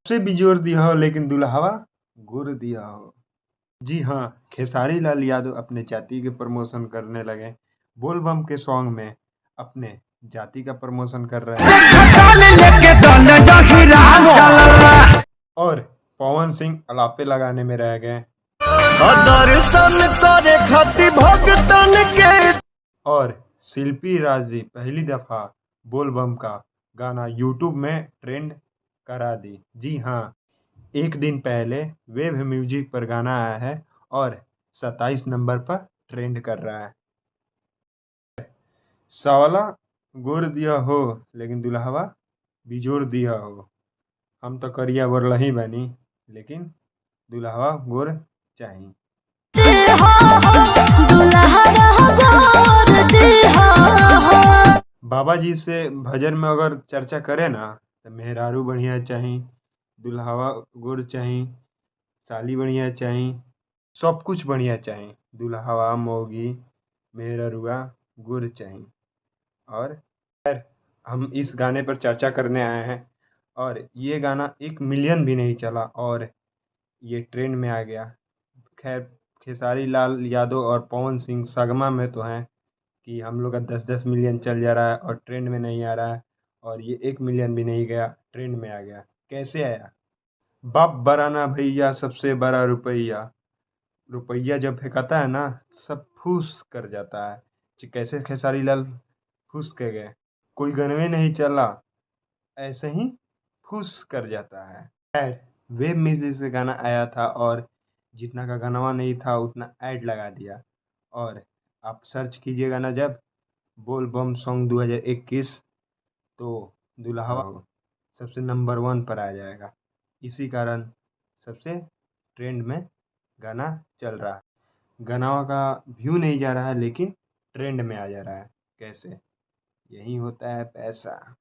से भी जोर दिया हो लेकिन दुल्हवा गुर दिया हो। जी हाँ, खेसारी लाल यादव अपने जाति के प्रमोशन करने लगे। बोल बम के सॉन्ग में अपने जाति का प्रमोशन कर रहे हैं और पवन सिंह अलापे लगाने में रह गए दर्शन करे खातिर भक्तन के। और शिल्पी राज जी पहली दफा बोल बम का गाना यूट्यूब में ट्रेंड करा दी। जी हाँ, एक दिन पहले वेब म्यूजिक पर गाना आया है और 27 नंबर पर ट्रेंड कर रहा है। सवाला गोर दिया हो लेकिन दुल्हवा बिजोर दिया हो। हम तो करिया बरलही बनी लेकिन दुल्हवा गोर चाहिए। बाबा जी से भजन में अगर चर्चा करे ना तो मेहरारू बढ़िया चाहिए, दुल्हवा गोर चाहिए, साली बढ़िया चाहिए, सब कुछ बढ़िया चाहिए। दुल्हवा मोगी मेहरुआ गुर चाहिए। और हम इस गाने पर चर्चा करने आए हैं और ये गाना 1 मिलियन भी नहीं चला और ये ट्रेंड में आ गया। खैर, खेसारी लाल यादव और पवन सिंह सगमा में तो हैं कि हम लोग का 10-10 मिलियन चल जा रहा है और ट्रेंड में नहीं आ रहा है और ये 1 मिलियन भी नहीं गया, ट्रेंड में आ गया। कैसे आया? बाप बराना भैया सबसे बड़ा रुपया, रुपया जब फेंकाता है ना सब फूस कर जाता है। कैसे खेसारी लाल फूस के गए? कोई गनवे नहीं चला, ऐसे ही फूस कर जाता है। खैर, वेब म्यूजिक से गाना आया था और जितना का गाना नहीं था उतना ऐड लगा दिया और आप सर्च कीजिएगा ना जब बोल बम सॉन्ग 2021 तो दुल्हवा सबसे नंबर 1 पर आ जाएगा। इसी कारण सबसे ट्रेंड में गाना चल रहा है। गाना का व्यू नहीं जा रहा है लेकिन ट्रेंड में आ जा रहा है। कैसे? यही होता है पैसा।